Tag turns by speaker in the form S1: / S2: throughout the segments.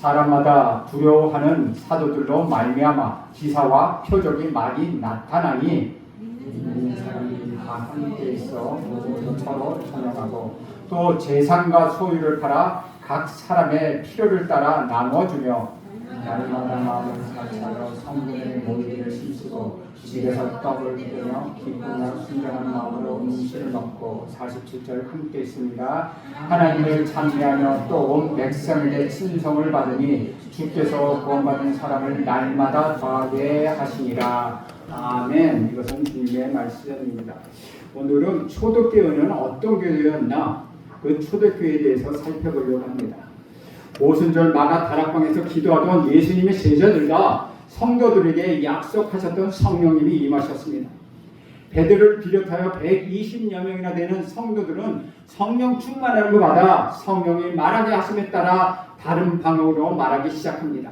S1: 사람마다 두려워하는 사도들로 말미암아 기사와 표적이 많이 나타나니 믿는 사람이 다 함께 있어 모두 서로 찬양하고 또 재산과 소유를 팔아 각 사람의 필요를 따라 나눠주며 날마다 마음을 사차려 성전에 모이기를 힘쓰고 집에서 떡을 떼며 기쁘며 순전한 마음으로 음식을 먹고 47절 함께 있습니다. 하나님을 찬미하며 또 온 백성에게 친성을 받으니 주께서 구원받은 사람을 날마다 더하게 하시니라. 아멘. 이것은 주님의 말씀입니다. 오늘은 초대교회는 어떤 교회였나? 그 초대교회에 대해서 살펴보려고 합니다. 오순절 마가 다락방에서 기도하던 예수님의 제자들과 성도들에게 약속하셨던 성령님이 임하셨습니다. 베드로를 비롯하여 120여 명이나 되는 성도들은 성령 충만함을 받아 성령이 말하게 하심에 따라 다른 방향으로 말하기 시작합니다.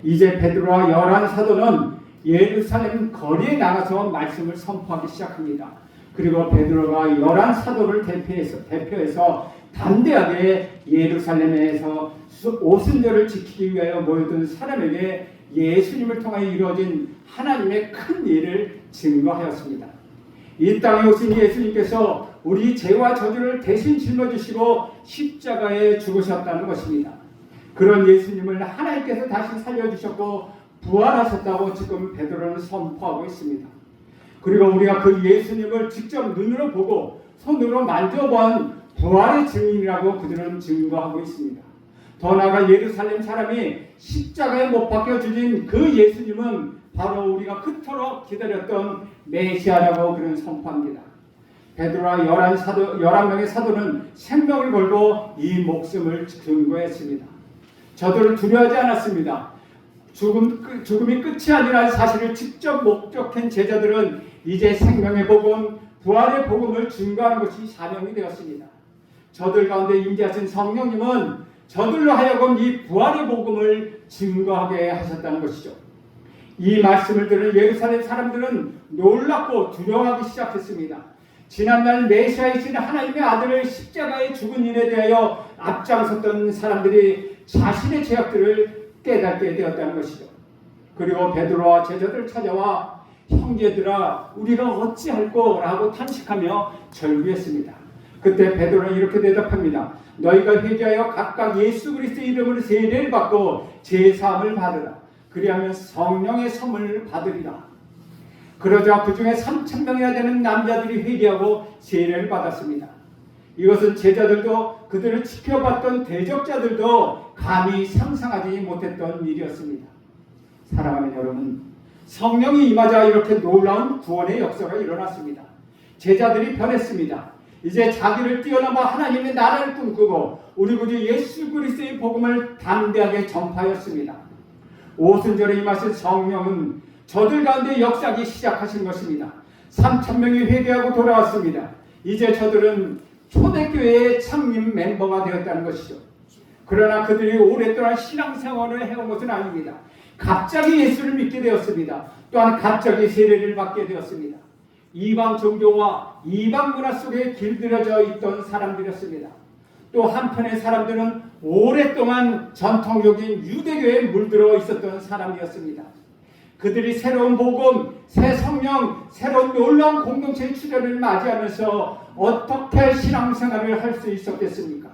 S1: 이제 베드로와 11 사도는 예루살렘 거리에 나가서 말씀을 선포하기 시작합니다. 그리고 베드로가 11 사도를 대표해서 담대하게 예루살렘에서 오순절을 지키기 위하여 모여든 사람에게 예수님을 통하여 이루어진 하나님의 큰 일을 증거하였습니다. 이 땅에 오신 예수님께서 우리 죄와 저주를 대신 짊어지시고 십자가에 죽으셨다는 것입니다. 그런 예수님을 하나님께서 다시 살려주셨고 부활하셨다고 지금 베드로는 선포하고 있습니다. 그리고 우리가 그 예수님을 직접 눈으로 보고 손으로 만져본 부활의 증인이라고 그들은 증거하고 있습니다. 더 나아가 예루살렘 사람이 십자가에 못 박혀 죽인 그 예수님은 바로 우리가 그토록 기다렸던 메시아라고 그는 선포합니다. 베드로와 11명의 사도는 생명을 걸고 이 목숨을 증거했습니다. 저들을 두려워하지 않았습니다. 죽음이 끝이 아니라는 사실을 직접 목격한 제자들은 이제 생명의 복음, 부활의 복음을 증거하는 것이 사명이 되었습니다. 저들 가운데 임재하신 성령님은 저들로 하여금 이 부활의 복음을 증거하게 하셨다는 것이죠. 이 말씀을 들은 예루살렘 사람들은 놀랍고 두려워하기 시작했습니다. 지난날 메시아이신 하나님의 아들을 십자가에 죽은 일에 대하여 앞장섰던 사람들이 자신의 죄악들을 깨닫게 되었다는 것이죠. 그리고 베드로와 제자들 찾아와 형제들아 우리가 어찌할꼬 라고 탄식하며 절규했습니다. 그때 베드로는 이렇게 대답합니다. 너희가 회개하여 각각 예수 그리스도의 이름으로 세례를 받고 제사함을 받으라. 그리하면 성령의 선물을 받으리라. 그러자 그 중에 3,000명이나 되는 남자들이 회개하고 세례를 받았습니다. 이것은 제자들도 그들을 지켜봤던 대적자들도 감히 상상하지 못했던 일이었습니다. 사랑하는 여러분, 성령이 임하자 이렇게 놀라운 구원의 역사가 일어났습니다. 제자들이 변했습니다. 이제 자기를 뛰어넘어 하나님의 나라를 꿈꾸고 우리 구주 예수 그리스도의 복음을 담대하게 전파하였습니다. 오순절에 임하신 성령은 저들 가운데 역사하기 시작하신 것입니다. 3,000명이 회개하고 돌아왔습니다. 이제 저들은 초대교회의 창립 멤버가 되었다는 것이죠. 그러나 그들이 오랫동안 신앙생활을 해온 것은 아닙니다. 갑자기 예수를 믿게 되었습니다. 또한 갑자기 세례를 받게 되었습니다. 이방 종교와 이방 문화 속에 길들여져 있던 사람들이었습니다. 또 한편의 사람들은 오랫동안 전통적인 유대교에 물들어 있었던 사람이었습니다. 그들이 새로운 복음, 새 성령, 새로운 놀라운 공동체의 출현을 맞이하면서 어떻게 신앙생활을 할 수 있었겠습니까?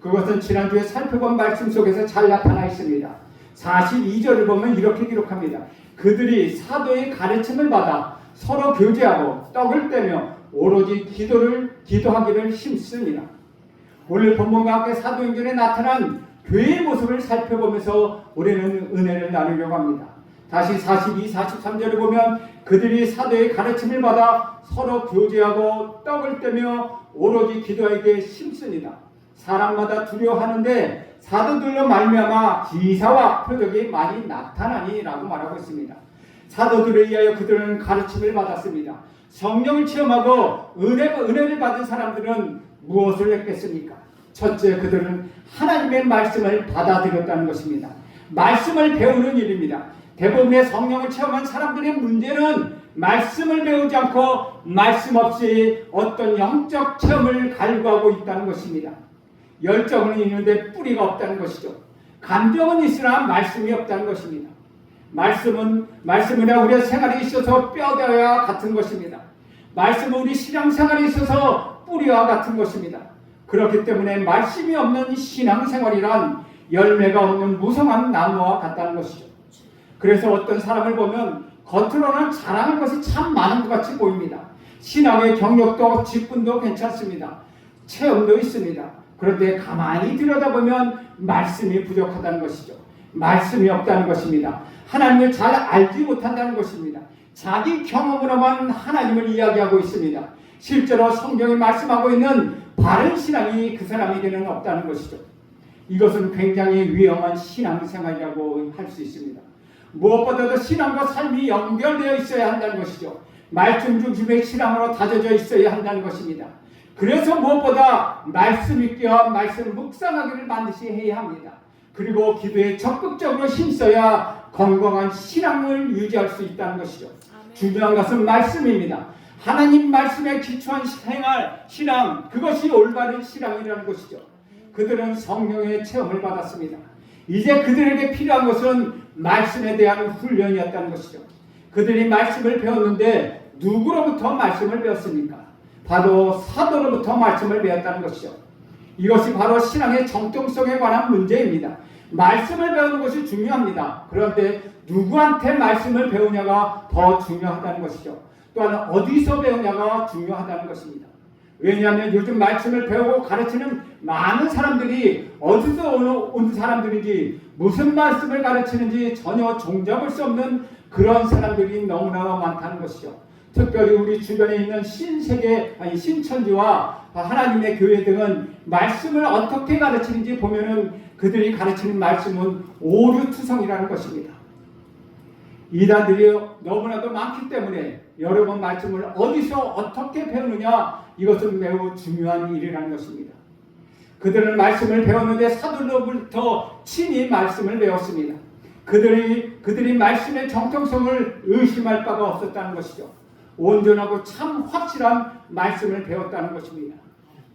S1: 그것은 지난주에 살펴본 말씀 속에서 잘 나타나 있습니다. 42절을 보면 이렇게 기록합니다. 그들이 사도의 가르침을 받아 서로 교제하고 떡을 떼며 오로지 기도하기를 힘쓰니라. 오늘 본문과 함께 사도행전에 나타난 교회의 모습을 살펴보면서 우리는 은혜를 나누려고 합니다. 다시 42, 43절을 보면 그들이 사도의 가르침을 받아 서로 교제하고 떡을 떼며 오로지 기도하기에 힘쓰니라. 사람마다 두려워하는데 사도들로 말미암아 기사와 표적이 많이 나타나니 라고 말하고 있습니다. 사도들에 의하여 그들은 가르침을 받았습니다. 성령을 체험하고 은혜를 받은 사람들은 무엇을 했겠습니까? 첫째, 그들은 하나님의 말씀을 받아들였다는 것입니다. 말씀을 배우는 일입니다. 대부분의 성령을 체험한 사람들의 문제는 말씀을 배우지 않고 말씀 없이 어떤 영적 체험을 갈구하고 있다는 것입니다. 열정은 있는데 뿌리가 없다는 것이죠. 감정은 있으나 말씀이 없다는 것입니다. 말씀은 우리의 생활에 있어서 뼈대와 같은 것입니다. 말씀은 우리 신앙생활에 있어서 뿌리와 같은 것입니다. 그렇기 때문에 말씀이 없는 신앙생활이란 열매가 없는 무성한 나무와 같다는 것이죠. 그래서 어떤 사람을 보면 겉으로는 잘하는 것이 참 많은 것 같이 보입니다. 신앙의 경력도 직분도 괜찮습니다. 체험도 있습니다. 그런데 가만히 들여다보면 말씀이 부족하다는 것이죠. 말씀이 없다는 것입니다. 하나님을 잘 알지 못한다는 것입니다. 자기 경험으로만 하나님을 이야기하고 있습니다. 실제로 성경이 말씀하고 있는 바른 신앙이 그 사람에게는 없다는 것이죠. 이것은 굉장히 위험한 신앙생활이라고 할 수 있습니다. 무엇보다도 신앙과 삶이 연결되어 있어야 한다는 것이죠. 말씀 중심의 신앙으로 다져져 있어야 한다는 것입니다. 그래서 무엇보다 말씀 읽기와 말씀 묵상하기를 반드시 해야 합니다. 그리고 기도에 적극적으로 힘써야 건강한 신앙을 유지할 수 있다는 것이죠. 중요한 것은 말씀입니다. 하나님 말씀에 기초한 생활, 신앙, 그것이 올바른 신앙이라는 것이죠. 그들은 성령의 체험을 받았습니다. 이제 그들에게 필요한 것은 말씀에 대한 훈련이었다는 것이죠. 그들이 말씀을 배웠는데 누구로부터 말씀을 배웠습니까? 바로 사도로부터 말씀을 배웠다는 것이죠. 이것이 바로 신앙의 정통성에 관한 문제입니다. 말씀을 배우는 것이 중요합니다. 그런데 누구한테 말씀을 배우냐가 더 중요하다는 것이죠. 또한 어디서 배우냐가 중요하다는 것입니다. 왜냐하면 요즘 말씀을 배우고 가르치는 많은 사람들이 어디서 온 사람들인지 무슨 말씀을 가르치는지 전혀 종잡을 수 없는 그런 사람들이 너무나 많다는 것이죠. 특별히 우리 주변에 있는 신천지와 하나님의 교회 등은 말씀을 어떻게 가르치는지 보면은 그들이 가르치는 말씀은 오류투성이라는 것입니다. 이단들이 너무나도 많기 때문에 여러분 말씀을 어디서 어떻게 배우느냐, 이것은 매우 중요한 일이라는 것입니다. 그들은 말씀을 배웠는데 사도로부터 친히 말씀을 배웠습니다. 그들이 말씀의 정통성을 의심할 바가 없었다는 것이죠. 온전하고 참 확실한 말씀을 배웠다는 것입니다.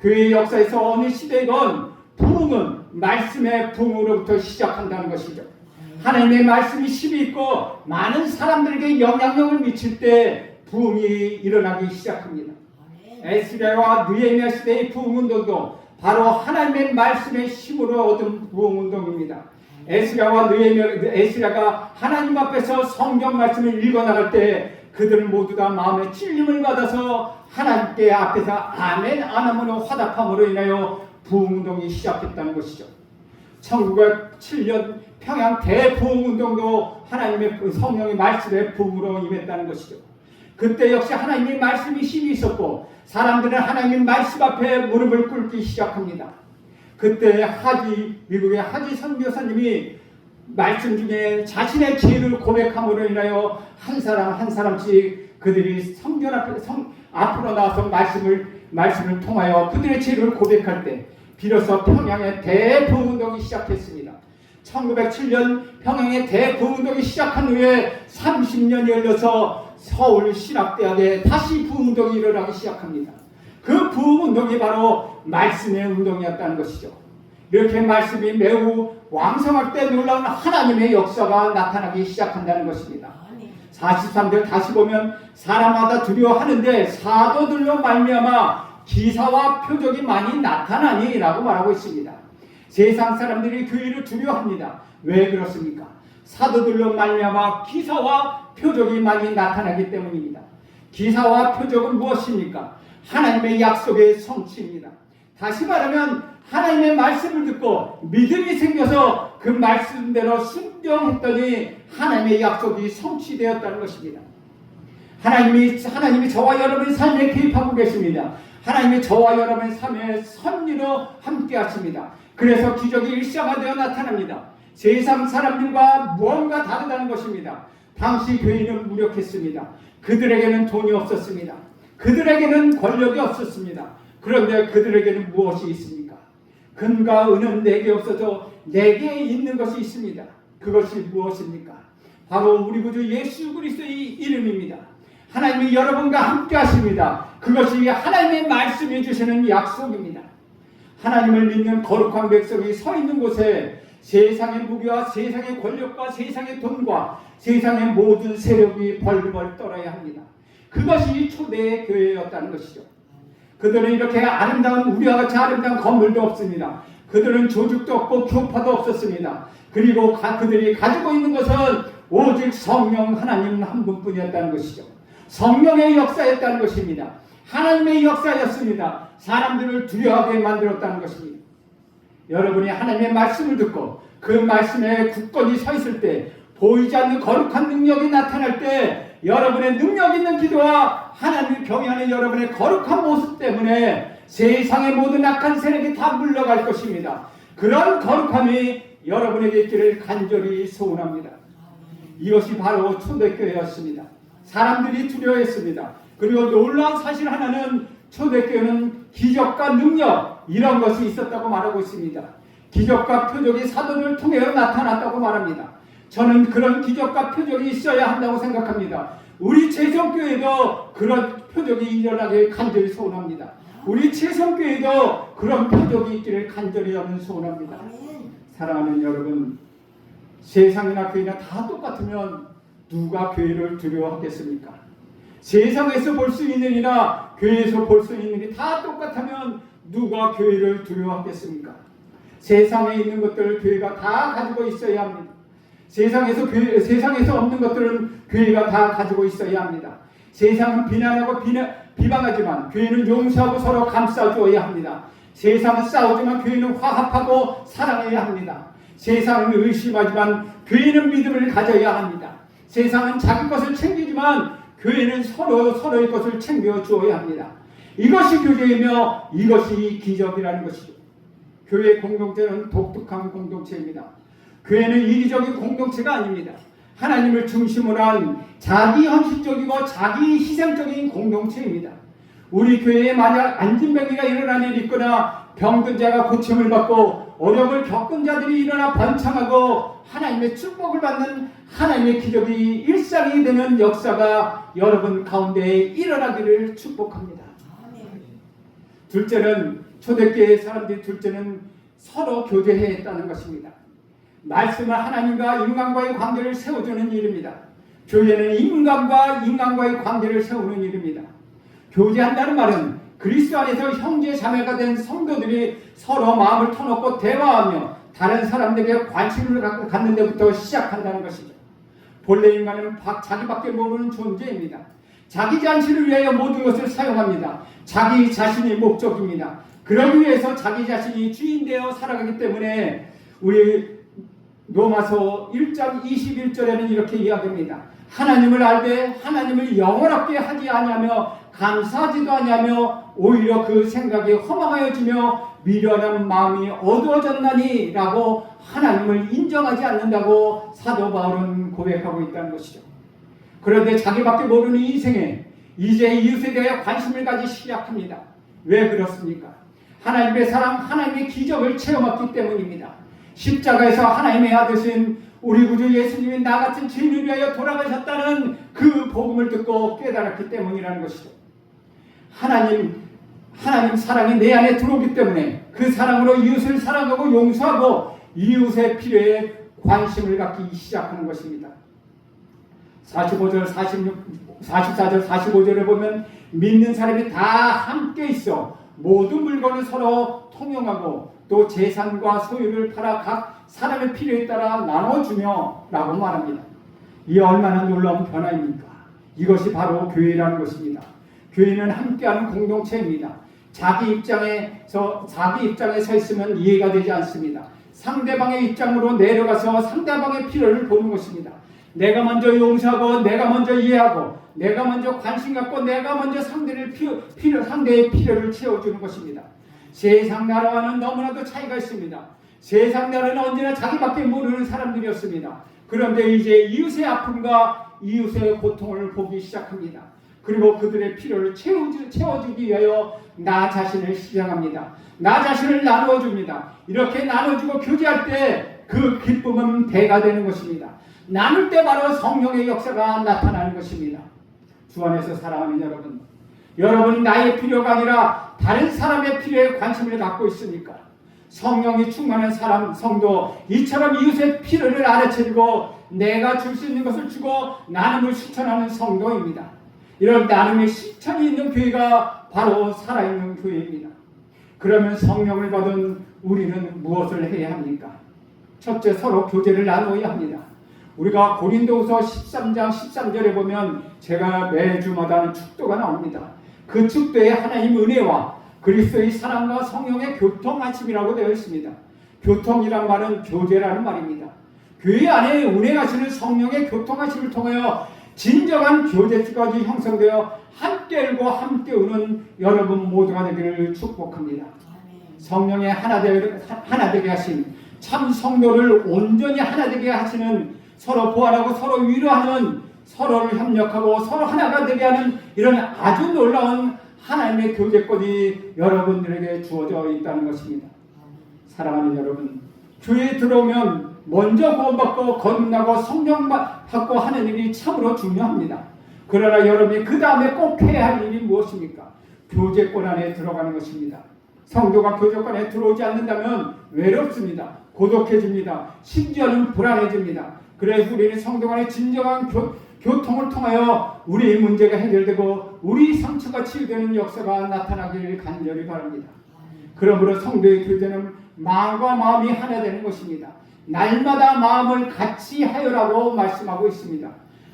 S1: 교회의 역사에서 어느 시대이건 부흥은 말씀의 부흥으로부터 시작한다는 것이죠. 하나님의 말씀이 힘이 있고 많은 사람들에게 영향력을 미칠 때 부흥이 일어나기 시작합니다. 에스라와 느헤미야 시대의 부흥운동도 바로 하나님의 말씀의 힘으로 얻은 부흥운동입니다. 에스라가 하나님 앞에서 성경 말씀을 읽어나갈 때 그들은 모두 다 마음에 찔림을 받아서 하나님께 앞에서 아멘 안함으로 화답함으로 인하여 부흥운동이 시작했다는 것이죠. 1907년 평양 대부흥운동도 하나님의 성령의 말씀의 부흥으로 임했다는 것이죠. 그때 역시 하나님의 말씀이 힘이 있었고 사람들은 하나님의 말씀 앞에 무릎을 꿇기 시작합니다. 그때 미국의 하지 선교사님이 말씀 중에 자신의 죄를 고백함으로 인하여 한 사람씩 그들이 성전 앞으로 나와서 말씀을 통하여 그들의 죄를 고백할 때 비로소 평양의 대부흥운동이 시작했습니다. 1907년 평양의 대부흥운동이 시작한 후에 30년이 흘러서 서울 신학대학에 다시 부흥운동이 일어나기 시작합니다. 그 부흥운동이 바로 말씀의 운동이었다는 것이죠. 이렇게 말씀이 매우 왕성할 때 놀라운 하나님의 역사가 나타나기 시작한다는 것입니다. 43절 다시 보면 사람마다 두려워하는데 사도들로 말미암아 기사와 표적이 많이 나타나니 라고 말하고 있습니다. 세상 사람들이 교회를 두려워합니다. 왜 그렇습니까? 사도들로 말미암아 기사와 표적이 많이 나타나기 때문입니다. 기사와 표적은 무엇입니까? 하나님의 약속의 성취입니다. 다시 말하면 하나님의 말씀을 듣고 믿음이 생겨서 그 말씀대로 순종했더니 하나님의 약속이 성취되었다는 것입니다. 하나님이 저와 여러분의 삶에 개입하고 계십니다. 하나님이 저와 여러분의 삶에 섭리로 함께 하십니다. 그래서 기적이 일상화되어 나타납니다. 세상 사람들과 무언가 다르다는 것입니다. 당시 교인은 무력했습니다. 그들에게는 돈이 없었습니다. 그들에게는 권력이 없었습니다. 그런데 그들에게는 무엇이 있습니까? 금과 은은 내게 없어도 내게 있는 것이 있습니다. 그것이 무엇입니까? 바로 우리 구주 예수 그리스도의 이름입니다. 하나님이 여러분과 함께 하십니다. 그것이 하나님의 말씀해 주시는 약속입니다. 하나님을 믿는 거룩한 백성이 서 있는 곳에 세상의 무기와 세상의 권력과 세상의 돈과 세상의 모든 세력이 벌벌 떨어야 합니다. 그것이 초대의 교회였다는 것이죠. 그들은 이렇게 아름다운, 우리와 같이 아름다운 건물도 없습니다. 그들은 조직도 없고 교파도 없었습니다. 그리고 그들이 가지고 있는 것은 오직 성령 하나님 한 분뿐이었다는 것이죠. 성령의 역사였다는 것입니다. 하나님의 역사였습니다. 사람들을 두려워하게 만들었다는 것입니다. 여러분이 하나님의 말씀을 듣고 그 말씀에 굳건히 서 있을 때, 보이지 않는 거룩한 능력이 나타날 때, 여러분의 능력 있는 기도와 하나님을 경외하는 여러분의 거룩한 모습 때문에 세상의 모든 악한 세력이 다 물러갈 것입니다. 그런 거룩함이 여러분에게 있기를 간절히 소원합니다. 이것이 바로 초대교회였습니다. 사람들이 두려워했습니다. 그리고 놀라운 사실 하나는 초대교회는 기적과 능력, 이런 것이 있었다고 말하고 있습니다. 기적과 표적이 사도를 통해 나타났다고 말합니다. 저는 그런 기적과 표적이 있어야 한다고 생각합니다. 우리 채성교회도 그런 표적이 일어나길 간절히 소원합니다. 우리 채성교회도 그런 표적이 있기를 간절히 소원합니다. 사랑하는 여러분, 세상이나 교회나 다 똑같으면 누가 교회를 두려워하겠습니까? 세상에서 볼 수 있는 일이나 교회에서 볼 수 있는 일이 다 똑같으면 누가 교회를 두려워하겠습니까? 세상에 있는 것들을 교회가 다 가지고 있어야 합니다. 세상에서 없는 것들은 교회가 다 가지고 있어야 합니다. 세상은 비난하고 비방하지만 교회는 용서하고 서로 감싸주어야 합니다. 세상은 싸우지만 교회는 화합하고 사랑해야 합니다. 세상은 의심하지만 교회는 믿음을 가져야 합니다. 세상은 자기 것을 챙기지만 교회는 서로의 것을 챙겨주어야 합니다. 이것이 교제이며 이것이 기적이라는 것이죠. 교회 공동체는 독특한 공동체입니다. 교회는 이기적인 공동체가 아닙니다. 하나님을 중심으로 한 자기 헌신적이고 자기 희생적인 공동체입니다. 우리 교회에 만약 안진병리가 일어난 일이 있거나 병든 자가 고침을 받고 어려움을 겪은 자들이 일어나 번창하고 하나님의 축복을 받는 하나님의 기적이 일상이 되는 역사가 여러분 가운데 일어나기를 축복합니다. 둘째는, 초대교회 사람들이 둘째는 서로 교제해야 했다는 것입니다. 말씀은 하나님과 인간과의 관계를 세워주는 일입니다. 교회는 인간과의 관계를 세우는 일입니다. 교제한다는 말은 그리스도 안에서 형제 자매가 된 성도들이 서로 마음을 터놓고 대화하며 다른 사람들에게 관심을 갖는 데부터 시작한다는 것이죠. 본래 인간은 자기밖에 모르는 존재입니다. 자기 자신을 위하여 모든 것을 사용합니다. 자기 자신이 목적입니다. 그러기 위해서 자기 자신이 주인되어 살아가기 때문에 우리 로마서 1장 21절에는 이렇게 이야기합니다. 하나님을 알되 하나님을 영원하게 하지 아니하며 감사하지도 아니하며 오히려 그 생각이 허망하여지며 미련한 마음이 어두워졌나니 라고 하나님을 인정하지 않는다고 사도 바울은 고백하고 있다는 것이죠. 그런데 자기밖에 모르는 인생에 이제 이웃에 대해 관심을 가지기 시작합니다. 왜 그렇습니까? 하나님의 사랑, 하나님의 기적을 체험했기 때문입니다. 십자가에서 하나님의 아들신 우리 구주 예수님이 나 같은 죄인을 위하여 돌아가셨다는 그 복음을 듣고 깨달았기 때문이라는 것이죠. 하나님 사랑이 내 안에 들어오기 때문에 그 사랑으로 이웃을 사랑하고 용서하고 이웃의 필요에 관심을 갖기 시작하는 것입니다. 44절 45절에 보면 믿는 사람이 다 함께 있어 모든 물건을 서로 통용하고 또 재산과 소유를 팔아 각 사람의 필요에 따라 나눠주며 라고 말합니다. 이 얼마나 놀라운 변화입니까? 이것이 바로 교회라는 것입니다. 교회는 함께하는 공동체입니다. 자기 입장에 서 있으면 이해가 되지 않습니다. 상대방의 입장으로 내려가서 상대방의 필요를 보는 것입니다. 내가 먼저 용서하고 내가 먼저 이해하고 내가 먼저 관심 갖고 내가 먼저 상대의 필요를 채워주는 것입니다. 세상 나라와는 너무나도 차이가 있습니다. 세상 나라는 언제나 자기밖에 모르는 사람들이었습니다. 그런데 이제 이웃의 아픔과 이웃의 고통을 보기 시작합니다. 그리고 그들의 필요를 채워주기 위하여 나 자신을 시장합니다. 나 자신을 나누어줍니다. 이렇게 나눠주고 교제할 때 그 기쁨은 배가 되는 것입니다. 나눌 때 바로 성령의 역사가 나타나는 것입니다. 주 안에서 사랑하는 여러분 나의 필요가 아니라 다른 사람의 필요에 관심을 갖고 있습니까? 성령이 충만한 사람, 성도, 이처럼 이웃의 필요를 알아채고 내가 줄 수 있는 것을 주고 나눔을 실천하는 성도입니다. 이런 나눔의 실천이 있는 교회가 바로 살아있는 교회입니다. 그러면 성령을 받은 우리는 무엇을 해야 합니까? 첫째, 서로 교제를 나누어야 합니다. 우리가 고린도후서 13장 13절에 보면 제가 매주마다 하는 축도가 나옵니다. 그 축도에 하나님 은혜와 그리스도의 사랑과 성령의 교통하심이라고 되어 있습니다. 교통이란 말은 교제라는 말입니다. 교회 안에 운행 하시는 성령의 교통하심을 통하여 진정한 교제주까지 형성되어 함께 울고 함께 우는 여러분 모두가 되기를 축복합니다. 성령의 하나 되게 하신 참 성도를 온전히 하나 되게 하시는, 서로 보완하고 서로 위로하는, 서로를 협력하고 서로 하나가 되게 하는 이런 아주 놀라운 하나님의 교제권이 여러분들에게 주어져 있다는 것입니다. 사랑하는 여러분, 교회에 들어오면 먼저 구원받고 거듭나고 성령 받고 하는 일이 참으로 중요합니다. 그러나 여러분이 그 다음에 꼭 해야 할 일이 무엇입니까? 교제권 안에 들어가는 것입니다. 성도가 교제권 안에 들어오지 않는다면 외롭습니다. 고독해집니다. 심지어는 불안해집니다. 그래서 우리는 성도 간의 진정한 교통을 통하여 우리의 문제가 해결되고 우리 상처가 치유되는 역사가 나타나기를 간절히 바랍니다. 그러므로 성도의 교제는 마음과 마음이 하나 되는 것입니다. 날마다 마음을 같이 하여라고 말씀하고 있습니다.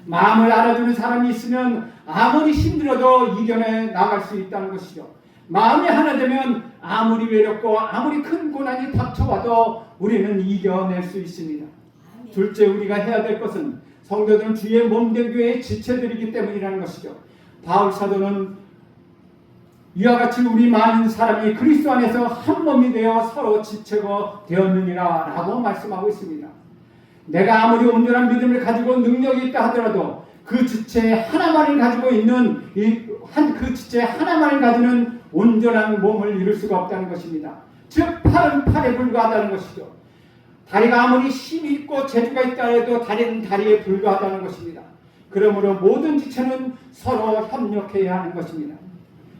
S1: 마음을 알아주는 사람이 있으면 아무리 힘들어도 이겨내 나갈 수 있다는 것이죠. 마음이 하나 되면 아무리 외롭고 아무리 큰 고난이 닥쳐와도 우리는 이겨낼 수 있습니다. 둘째, 우리가 해야 될 것은 성도들은 주의 몸된 교회의 지체들이기 때문이라는 것이죠. 바울 사도는 이와 같이 우리 많은 사람이 그리스도 안에서 한 몸이 되어 서로 지체가 되었느니라 라고 말씀하고 있습니다. 내가 아무리 온전한 믿음을 가지고 능력이 있다 하더라도 그 지체 하나만을 가지고 있는 그 지체 하나만을 가지는 온전한 몸을 이룰 수가 없다는 것입니다. 즉 팔은 팔에 불과하다는 것이죠. 다리가 아무리 힘이 있고 재주가 있다 해도 다리는 다리에 불과하다는 것입니다. 그러므로 모든 지체는 서로 협력해야 하는 것입니다.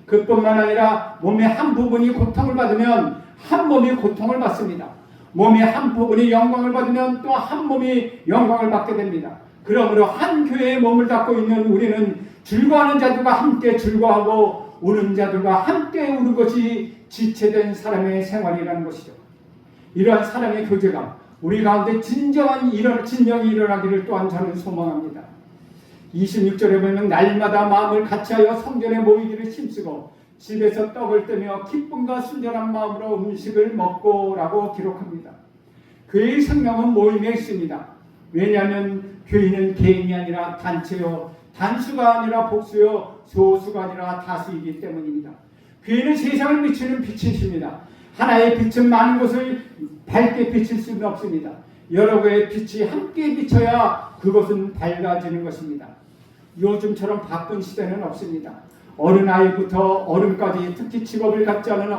S1: 그뿐만 아니라 몸의 한 부분이 고통을 받으면 한 몸이 고통을 받습니다. 몸의 한 부분이 영광을 받으면 또 한 몸이 영광을 받게 됩니다. 그러므로 한 교회에 몸을 닫고 있는 우리는 즐거워하는 자들과 함께 즐거워하고 우는 자들과 함께 우는 것이 지체된 사람의 생활이라는 것이죠. 이러한 사랑의 교제가 우리 가운데 진정한 진정이 일어나기를 또한 저는 소망합니다. 26절에 보면 날마다 마음을 같이하여 성전에 모이기를 힘쓰고 집에서 떡을 떼며 기쁨과 순전한 마음으로 음식을 먹고 라고 기록합니다. 교회의 생명은 모임에 있습니다. 왜냐하면 교회는 개인이 아니라 단체요, 단수가 아니라 복수요, 소수가 아니라 다수이기 때문입니다. 교회는 세상을 비추는 빛이십니다. 하나의 빛은 많은 곳을 밝게 비칠 수는 없습니다. 여러 개의 빛이 함께 비쳐야 그것은 밝아지는 것입니다. 요즘처럼 바쁜 시대는 없습니다. 어린아이부터 어른까지 특히 직업을 갖지 않은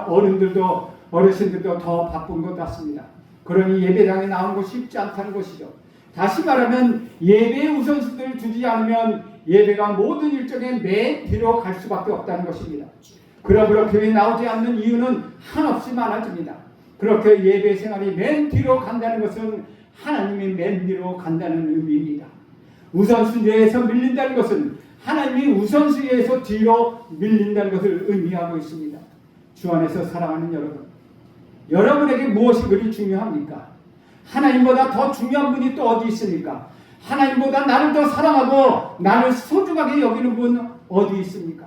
S1: 어르신들도 더 바쁜 것 같습니다. 그러니 예배당에 나온 것이 쉽지 않다는 것이죠. 다시 말하면 예배에 우선순위를 두지 않으면 예배가 모든 일정에 맨 뒤로 갈 수밖에 없다는 것입니다. 그러므로 교회에 나오지 않는 이유는 한없이 많아집니다. 그렇게 예배 생활이 맨 뒤로 간다는 것은 하나님이 맨 뒤로 간다는 의미입니다. 우선순위에서 밀린다는 것은 하나님이 우선순위에서 뒤로 밀린다는 것을 의미하고 있습니다. 주 안에서 사랑하는 여러분, 여러분에게 무엇이 그리 중요합니까? 하나님보다 더 중요한 분이 또 어디 있습니까? 하나님보다 나를 더 사랑하고 나를 소중하게 여기는 분 어디 있습니까?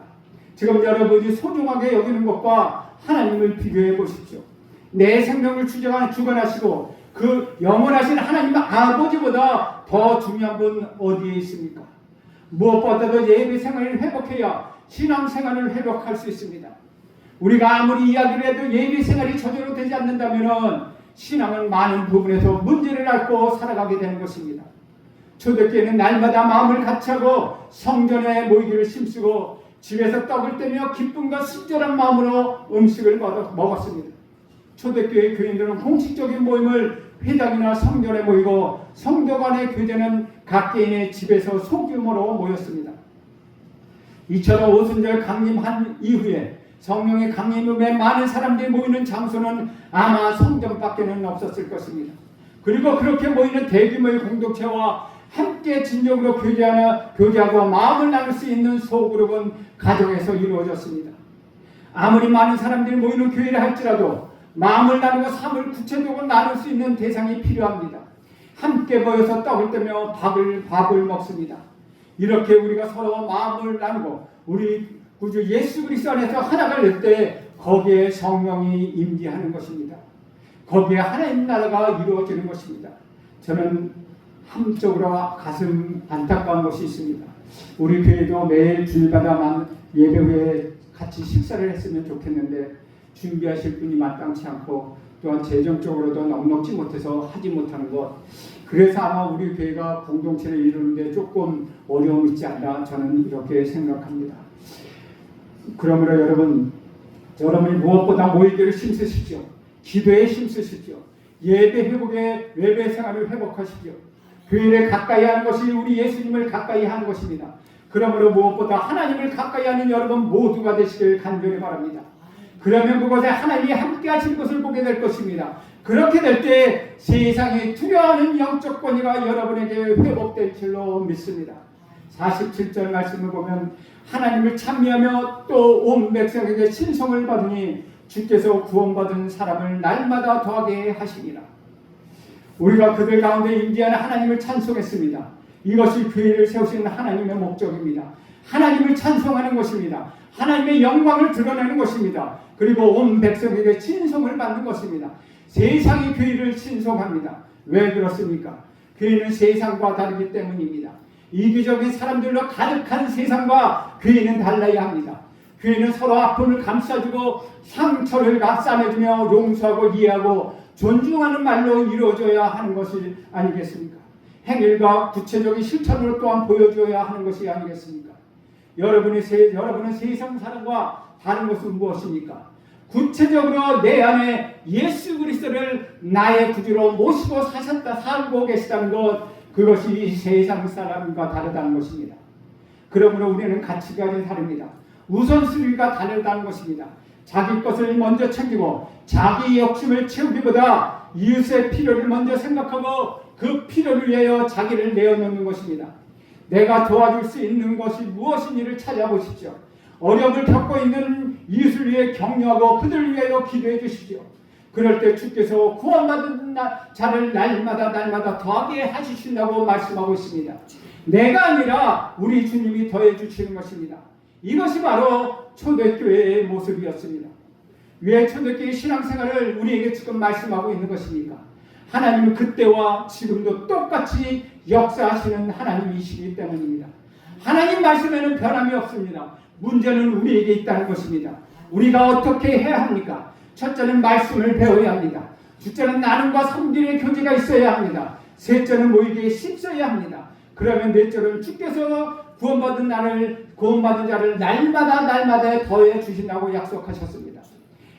S1: 지금 여러분이 소중하게 여기는 것과 하나님을 비교해 보십시오. 내 생명을 주관하시고 그 영원하신 하나님 아버지보다 더 중요한 분 어디에 있습니까? 무엇보다도 예배 생활을 회복해야 신앙 생활을 회복할 수 있습니다. 우리가 아무리 이야기를 해도 예배 생활이 저절로 되지 않는다면 신앙은 많은 부분에서 문제를 앓고 살아가게 되는 것입니다. 초대교회는 날마다 마음을 같이하고 성전에 모이기를 힘쓰고 집에서 떡을 떼며 기쁨과 순전한 마음으로 음식을 먹었습니다. 초대교회 교인들은 공식적인 모임을 회당이나 성전에 모이고 성도 간의 교제는 각 개인의 집에서 소규모로 모였습니다. 이처럼 오순절 강림한 이후에 성령의 강림에 많은 사람들이 모이는 장소는 아마 성전밖에는 없었을 것입니다. 그리고 그렇게 모이는 대규모의 공동체와 함께 진정으로 교제하고 마음을 나눌 수 있는 소그룹은 가정에서 이루어졌습니다. 아무리 많은 사람들이 모이는 교회를 할지라도 마음을 나누고 삶을 구체적으로 나눌 수 있는 대상이 필요합니다. 함께 모여서 떡을 떼며 밥을 먹습니다. 이렇게 우리가 서로 마음을 나누고 우리 구주 예수 그리스도 안에서 하나가 될 때 거기에 성령이 임재하는 것입니다. 거기에 하나님 나라가 이루어지는 것입니다. 저는 한쪽으로 가슴 안타까운 것이 있습니다. 우리 교회도 매일 주일마다 예배 후에 같이 식사를 했으면 좋겠는데 준비하실 분이 마땅치 않고 또한 재정적으로도 넉넉지 못해서 하지 못하는 것, 그래서 아마 우리 교회가 공동체를 이루는데 조금 어려움이 있지 않나 저는 이렇게 생각합니다. 그러므로 여러분이 무엇보다 모이기를 힘쓰십시오. 기도에 힘쓰십시오. 예배 회복에 예배 생활을 회복하십시오. 교회를 가까이 하는 것이 우리 예수님을 가까이 하는 것입니다. 그러므로 무엇보다 하나님을 가까이 하는 여러분 모두가 되시길 간절히 바랍니다. 그러면 그곳에 하나님이 함께 하실 것을 보게 될 것입니다. 그렇게 될 때 세상이 두려워하는 영적 권위가 여러분에게 회복될 줄로 믿습니다. 47절 말씀을 보면 하나님을 찬미하며 또 온 백성에게 신성을 받으니 주께서 구원받은 사람을 날마다 더하게 하시니라. 우리가 그들 가운데 임재하는 하나님을 찬송했습니다. 이것이 교회를 세우시는 하나님의 목적입니다. 하나님을 찬송하는 것입니다. 하나님의 영광을 드러내는 것입니다. 그리고 온 백성에게 신성을 받는 것입니다. 세상이 교회를 신성합니다. 왜 그렇습니까? 교회는 세상과 다르기 때문입니다. 이기적인 사람들로 가득한 세상과 교회는 달라야 합니다. 교회는 서로 아픔을 감싸주고 상처를 싸매주며 용서하고 이해하고 존중하는 말로 이루어져야 하는 것이 아니겠습니까? 행일과 구체적인 실천으로 또한 보여줘야 하는 것이 아니겠습니까? 여러분은 세상 사람과 다른 것은 무엇입니까? 구체적으로 내 안에 예수 그리스도를 나의 구주로 모시고 살고 계시다는 것, 그것이 세상 사람과 다르다는 것입니다. 그러므로 우리는 가치관이 다릅니다. 우선순위가 다르다는 것입니다. 자기 것을 먼저 챙기고 자기 욕심을 채우기보다 이웃의 필요를 먼저 생각하고 그 필요를 위하여 자기를 내어놓는 것입니다. 내가 도와줄 수 있는 것이 무엇인지를 찾아보십시오. 어려움을 겪고 있는 이웃을 위해 격려하고 그들을 위하여 기도해 주십시오. 그럴 때 주께서 구원받은 자를 날마다 더하게 하시신다고 말씀하고 있습니다. 내가 아니라 우리 주님이 더해 주시는 것입니다. 이것이 바로 초대교회의 모습이었습니다. 왜 초대교회의 신앙생활을 우리에게 지금 말씀하고 있는 것입니까? 하나님은 그때와 지금도 똑같이 역사하시는 하나님이시기 때문입니다. 하나님 말씀에는 변함이 없습니다. 문제는 우리에게 있다는 것입니다. 우리가 어떻게 해야 합니까? 첫째는 말씀을 배워야 합니다. 둘째는 나눔과 성질의 교제가 있어야 합니다. 셋째는 모이기에 힘써야 합니다. 그러면 넷째는 주께서 구원받은 자를 날마다 더해 주신다고 약속하셨습니다.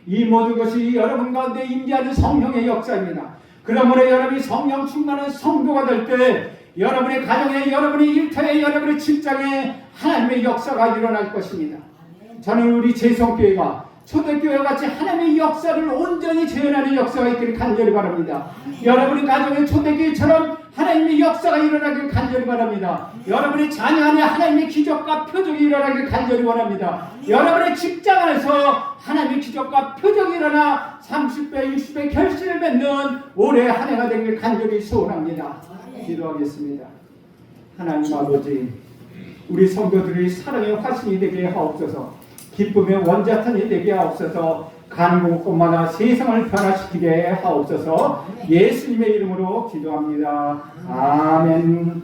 S1: 이 모든 것이 여러분 가운데 임재하는 성령의 역사입니다. 그러므로 여러분이 성령 충만한 성도가 될 때 여러분의 가정에, 여러분의 일터에, 여러분의 직장에 하나님의 역사가 일어날 것입니다. 저는 우리 재성교회가 초대교회와 같이 하나님의 역사를 온전히 재현하는 역사가 있기를 간절히 바랍니다. 여러분의 가정에 초대교회처럼 하나님의 역사가 일어나길 간절히 바랍니다. 여러분의 자녀 안에 하나님의 기적과 표적이 일어나길 간절히 원합니다. 여러분의 직장 안에서 하나님의 기적과 표적이 일어나 30배, 60배 결실을 맺는 올해 한 해가 되길 간절히 소원합니다. 기도하겠습니다. 하나님 아버지, 우리 성도들이 사랑의 화신이 되게 하옵소서. 기쁨의 원자탄이 되게 하옵소서. 가는 곳마다 세상을 변화시키게 하옵소서. 예수님의 이름으로 기도합니다. 아멘.